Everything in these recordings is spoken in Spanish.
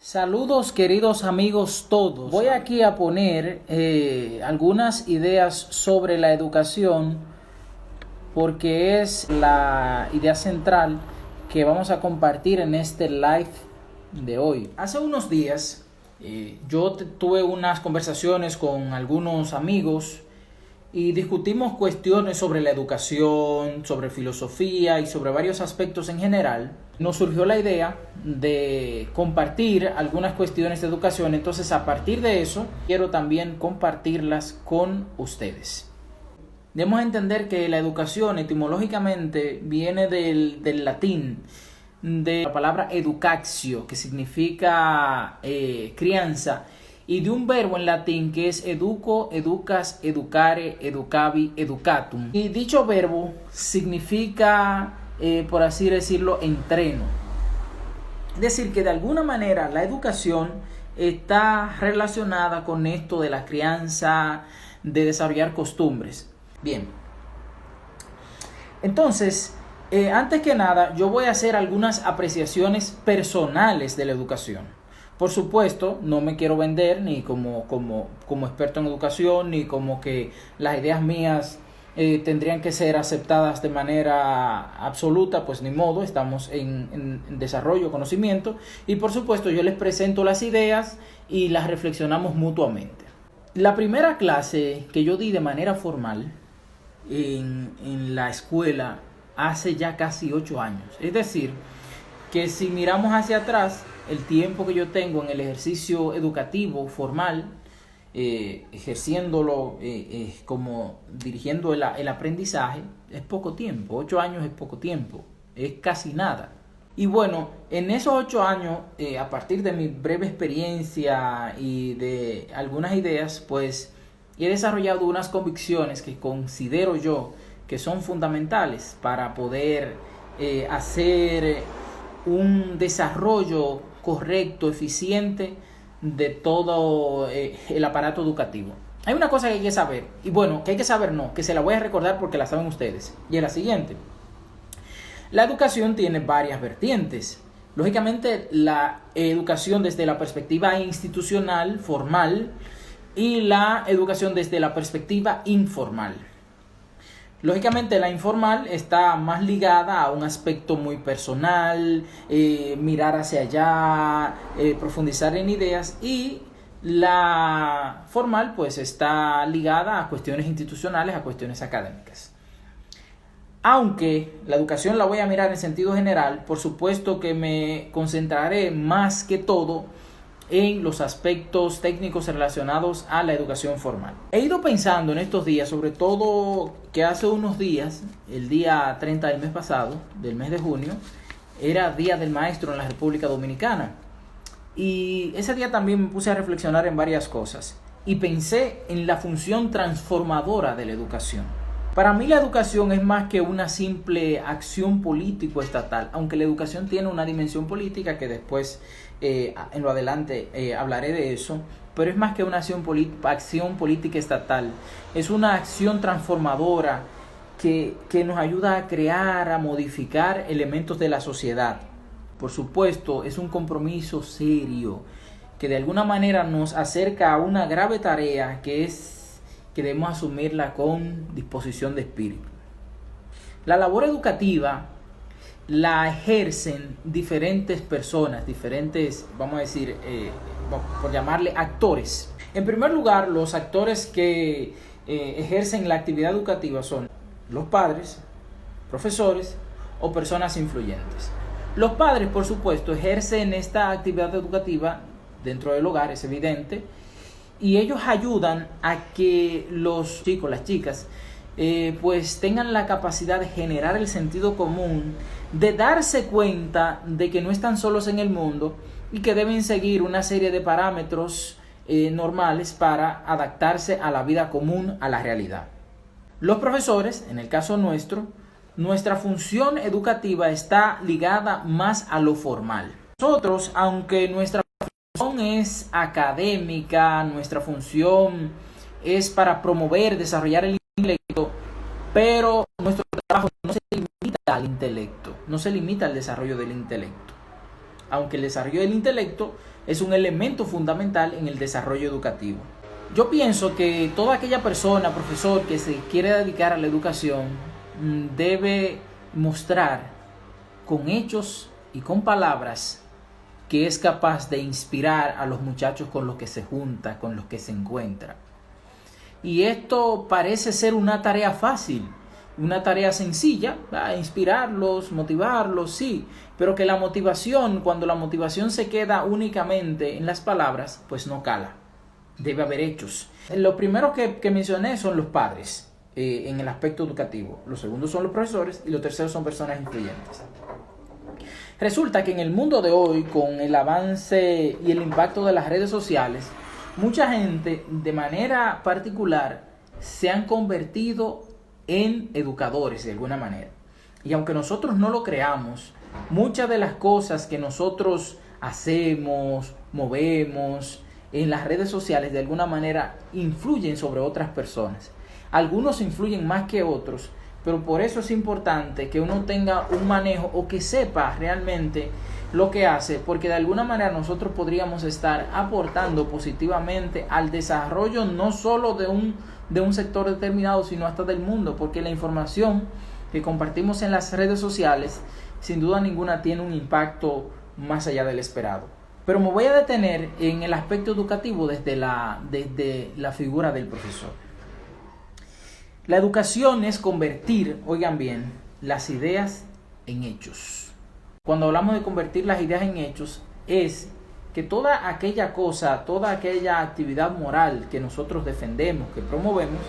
Saludos queridos amigos todos. Voy aquí a poner algunas ideas sobre la educación porque es la idea central que vamos a compartir en este live de hoy. Hace unos días yo tuve unas conversaciones con algunos amigos y discutimos cuestiones sobre la educación, sobre filosofía y sobre varios aspectos en general. Nos surgió la idea de compartir algunas cuestiones de educación, entonces a partir de eso quiero también compartirlas con ustedes. Debemos entender que la educación etimológicamente viene del latín, de la palabra educatio, que significa crianza, y de un verbo en latín que es educo, educas, educare, educavi, educatum. Y dicho verbo significa, por así decirlo, entreno. Es decir, que de alguna manera la educación está relacionada con esto de la crianza, de desarrollar costumbres. Bien. Entonces, antes que nada, yo voy a hacer algunas apreciaciones personales de la educación. Por supuesto, no me quiero vender ni como experto en educación, ni como que las ideas mías tendrían que ser aceptadas de manera absoluta, pues ni modo, estamos en desarrollo, conocimiento, y por supuesto yo les presento las ideas y las reflexionamos mutuamente. La primera clase que yo di de manera formal en la escuela hace ya casi 8 años, es decir, que si miramos hacia atrás, el tiempo que yo tengo en el ejercicio educativo formal, ejerciéndolo como dirigiendo el aprendizaje, es poco tiempo. 8 años es poco tiempo, es casi nada. Y bueno, en esos 8 años, a partir de mi breve experiencia y de algunas ideas, pues he desarrollado unas convicciones que considero yo que son fundamentales para poder hacer un desarrollo correcto, eficiente de todo el aparato educativo. Hay una cosa que hay que saber, y bueno, que hay que saber no, que se la voy a recordar porque la saben ustedes, y es la siguiente. La educación tiene varias vertientes. Lógicamente, la educación desde la perspectiva institucional, formal, y la educación desde la perspectiva informal. Lógicamente la informal está más ligada a un aspecto muy personal, mirar hacia allá, profundizar en ideas, y la formal pues está ligada a cuestiones institucionales, a cuestiones académicas. Aunque la educación la voy a mirar en sentido general, por supuesto que me concentraré más que todo en los aspectos técnicos relacionados a la educación formal. He ido pensando en estos días, sobre todo que hace unos días, el día 30 del mes pasado, del mes de junio, era Día del Maestro en la República Dominicana. Y ese día también me puse a reflexionar en varias cosas y pensé en la función transformadora de la educación. Para mí la educación es más que una simple acción político-estatal, aunque la educación tiene una dimensión política que después en lo adelante hablaré de eso, pero es más que una acción política estatal, es una acción transformadora que nos ayuda a crear, a modificar elementos de la sociedad. Por supuesto, es un compromiso serio que de alguna manera nos acerca a una grave tarea que debemos asumirla con disposición de espíritu. La labor educativa la ejercen diferentes personas, diferentes, vamos a decir, por llamarle actores. En primer lugar, los actores que ejercen la actividad educativa son los padres, profesores o personas influyentes. Los padres, por supuesto, ejercen esta actividad educativa dentro del hogar, es evidente, y ellos ayudan a que los chicos, las chicas, pues tengan la capacidad de generar el sentido común, de darse cuenta de que no están solos en el mundo y que deben seguir una serie de parámetros normales para adaptarse a la vida común, a la realidad. Los profesores, en el caso nuestro, nuestra función educativa está ligada más a lo formal. Nosotros, aunque nuestra función es académica, nuestra función es para promover, desarrollar el intelecto, pero nuestro trabajo no se limita al intelecto, no se limita al desarrollo del intelecto. aunque el desarrollo del intelecto es un elemento fundamental en el desarrollo educativo. Yo pienso que toda aquella persona, profesor, que se quiere dedicar a la educación debe mostrar con hechos y con palabras que es capaz de inspirar a los muchachos con los que se junta, con los que se encuentra. Y esto parece ser una tarea fácil, una tarea sencilla, inspirarlos, motivarlos, sí, pero que la motivación, cuando la motivación se queda únicamente en las palabras, pues no cala. Debe haber hechos. Lo primero que mencioné son los padres en el aspecto educativo. Los segundos son los profesores y los terceros son personas influyentes. Resulta que en el mundo de hoy, con el avance y el impacto de las redes sociales, mucha gente de manera particular se han convertido en educadores de alguna manera. Y aunque nosotros no lo creamos, muchas de las cosas que nosotros hacemos, movemos en las redes sociales de alguna manera influyen sobre otras personas. Algunos influyen más que otros, pero por eso es importante que uno tenga un manejo o que sepa realmente lo que hace, porque de alguna manera nosotros podríamos estar aportando positivamente al desarrollo no solo de un sector determinado, sino hasta del mundo, porque la información que compartimos en las redes sociales sin duda ninguna tiene un impacto más allá del esperado. Pero me voy a detener en el aspecto educativo desde la figura del profesor. La educación es convertir, oigan bien, las ideas en hechos. Cuando hablamos de convertir las ideas en hechos, es que toda aquella cosa, toda aquella actividad moral que nosotros defendemos, que promovemos,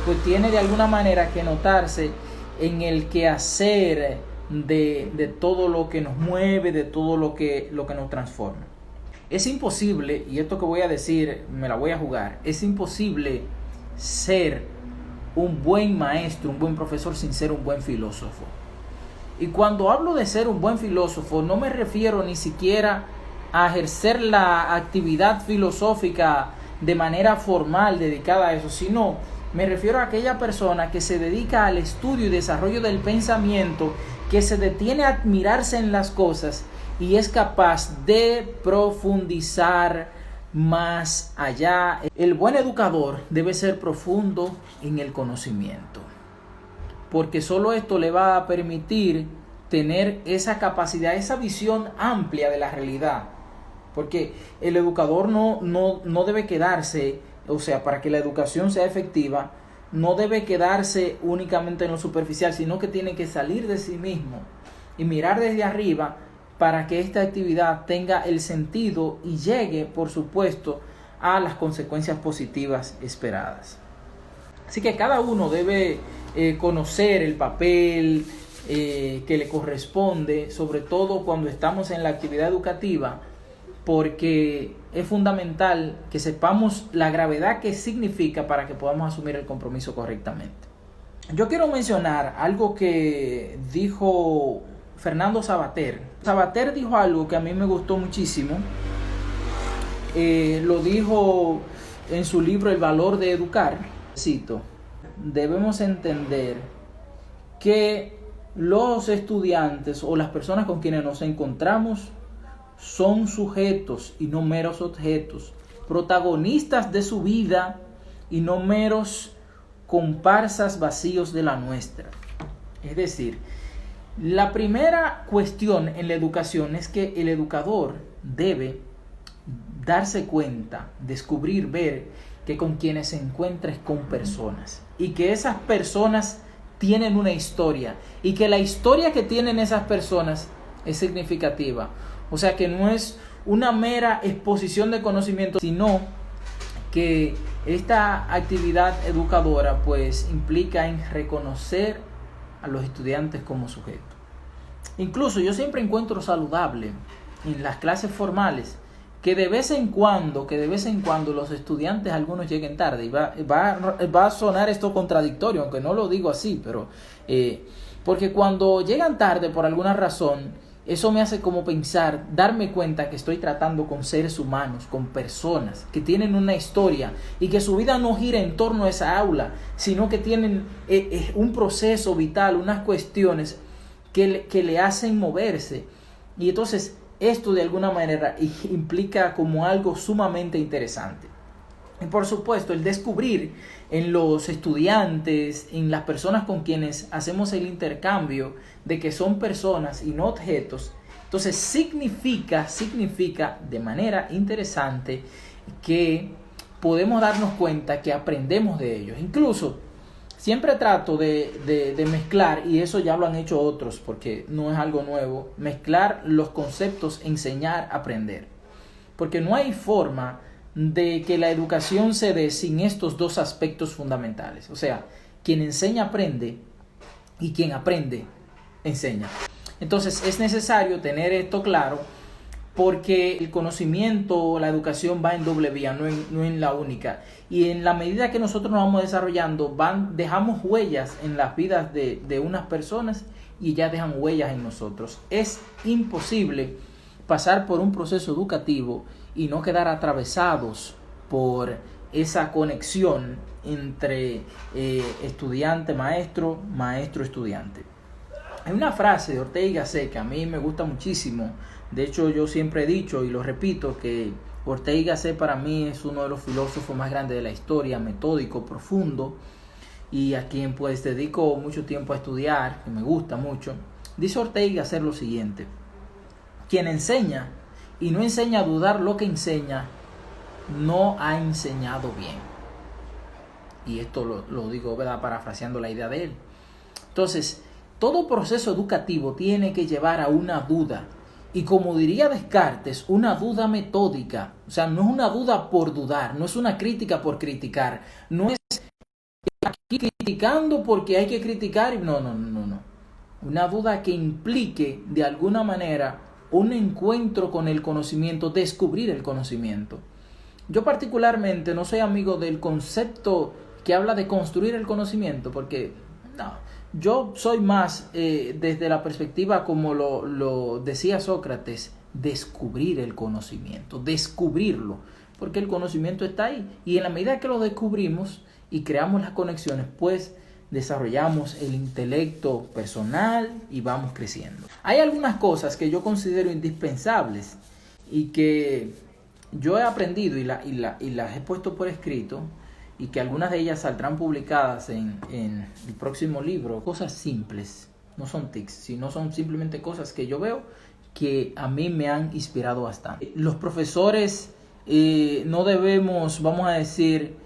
pues tiene de alguna manera que notarse en el quehacer de todo lo que nos mueve, de todo lo que nos transforma. Es imposible, y esto que voy a decir me la voy a jugar, es imposible ser un buen maestro, un buen profesor sin ser un buen filósofo. Y cuando hablo de ser un buen filósofo, no me refiero ni siquiera a ejercer la actividad filosófica de manera formal dedicada a eso, sino me refiero a aquella persona que se dedica al estudio y desarrollo del pensamiento, que se detiene a admirarse en las cosas y es capaz de profundizar más allá. El buen educador debe ser profundo en el conocimiento, porque solo esto le va a permitir tener esa capacidad, esa visión amplia de la realidad. Porque el educador no debe quedarse, o sea, para que la educación sea efectiva, no debe quedarse únicamente en lo superficial, sino que tiene que salir de sí mismo y mirar desde arriba para que esta actividad tenga el sentido y llegue, por supuesto, a las consecuencias positivas esperadas. Así que cada uno debe conocer el papel que le corresponde, sobre todo cuando estamos en la actividad educativa, porque es fundamental que sepamos la gravedad que significa para que podamos asumir el compromiso correctamente. Yo quiero mencionar algo que dijo Fernando Savater. Savater dijo algo que a mí me gustó muchísimo. Lo dijo en su libro El valor de educar. Cito: debemos entender que los estudiantes o las personas con quienes nos encontramos son sujetos y no meros objetos, protagonistas de su vida y no meros comparsas vacíos de la nuestra. Es decir, la primera cuestión en la educación es que el educador debe darse cuenta, descubrir, ver que con quienes se encuentra es con personas y que esas personas tienen una historia y que la historia que tienen esas personas es significativa. O sea, que no es una mera exposición de conocimiento, sino que esta actividad educadora pues implica en reconocer a los estudiantes como sujetos. Incluso yo siempre encuentro saludable en las clases formales que de vez en cuando los estudiantes algunos lleguen tarde. Y va a sonar esto contradictorio, aunque no lo digo así, pero porque cuando llegan tarde por alguna razón, eso me hace como pensar, darme cuenta que estoy tratando con seres humanos, con personas que tienen una historia y que su vida no gira en torno a esa aula, sino que tienen un proceso vital, unas cuestiones que le hacen moverse. Y entonces esto de alguna manera implica como algo sumamente interesante. Y por supuesto, el descubrir en los estudiantes, en las personas con quienes hacemos el intercambio, de que son personas y no objetos, entonces significa de manera interesante que podemos darnos cuenta que aprendemos de ellos. Incluso siempre trato de mezclar, y eso ya lo han hecho otros porque no es algo nuevo, mezclar los conceptos enseñar, aprender. Porque no hay forma de que la educación se dé sin estos dos aspectos fundamentales. O sea, quien enseña aprende y quien aprende enseña. Entonces es necesario tener esto claro, porque el conocimiento, la educación va en doble vía, no en la única. Y en la medida que nosotros nos vamos desarrollando, dejamos huellas en las vidas de unas personas y ya dejan huellas en nosotros. Es imposible pasar por un proceso educativo y no quedar atravesados por esa conexión entre estudiante-maestro, maestro-estudiante. Hay una frase de Ortega y Gasset que a mí me gusta muchísimo. De hecho, yo siempre he dicho y lo repito que Ortega y Gasset para mí es uno de los filósofos más grandes de la historia, metódico, profundo, y a quien pues dedico mucho tiempo a estudiar, que me gusta mucho. Dice Ortega y Gasset lo siguiente: quien enseña y no enseña a dudar lo que enseña, no ha enseñado bien. Y esto lo digo, ¿verdad?, parafraseando la idea de él. Entonces, todo proceso educativo tiene que llevar a una duda. Y como diría Descartes, una duda metódica. O sea, no es una duda por dudar, no es una crítica por criticar. No es aquí criticando porque hay que criticar. No. Una duda que implique de alguna manera un encuentro con el conocimiento, descubrir el conocimiento. Yo particularmente no soy amigo del concepto que habla de construir el conocimiento, porque yo soy más desde la perspectiva como lo decía Sócrates, descubrir el conocimiento, descubrirlo, porque el conocimiento está ahí y en la medida que lo descubrimos y creamos las conexiones, pues desarrollamos el intelecto personal y vamos creciendo. Hay algunas cosas que yo considero indispensables y que yo he aprendido y las he puesto por escrito, y que algunas de ellas saldrán publicadas en el próximo libro. Cosas simples, no son tics, sino son simplemente cosas que yo veo que a mí me han inspirado bastante. Los profesores no debemos, vamos a decir,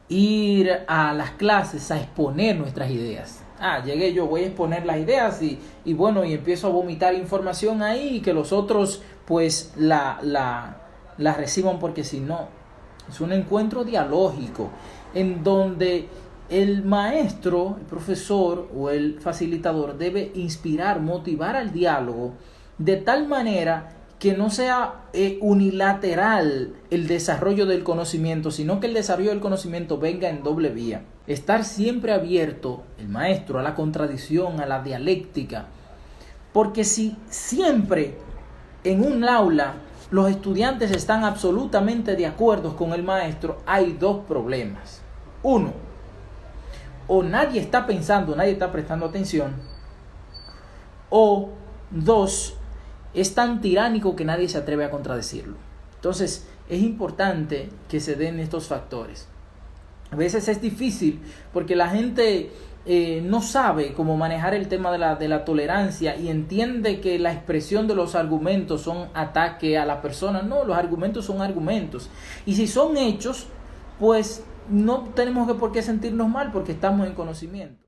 ir a las clases a exponer nuestras ideas. Llegué yo, voy a exponer las ideas y bueno, y empiezo a vomitar información ahí y que los otros pues la reciban, porque si no, es un encuentro dialógico en donde el maestro, el profesor o el facilitador debe inspirar, motivar al diálogo de tal manera que no sea unilateral el desarrollo del conocimiento, sino que el desarrollo del conocimiento venga en doble vía. Estar siempre abierto, el maestro, a la contradicción, a la dialéctica, porque si siempre en un aula los estudiantes están absolutamente de acuerdo con el maestro, hay dos problemas. Uno, o nadie está pensando, nadie está prestando atención, o dos, es tan tiránico que nadie se atreve a contradecirlo. Entonces, es importante que se den estos factores. A veces es difícil porque la gente no sabe cómo manejar el tema de la tolerancia y entiende que la expresión de los argumentos son ataque a la persona. No, los argumentos son argumentos. Y si son hechos, pues no tenemos por qué sentirnos mal porque estamos en conocimiento.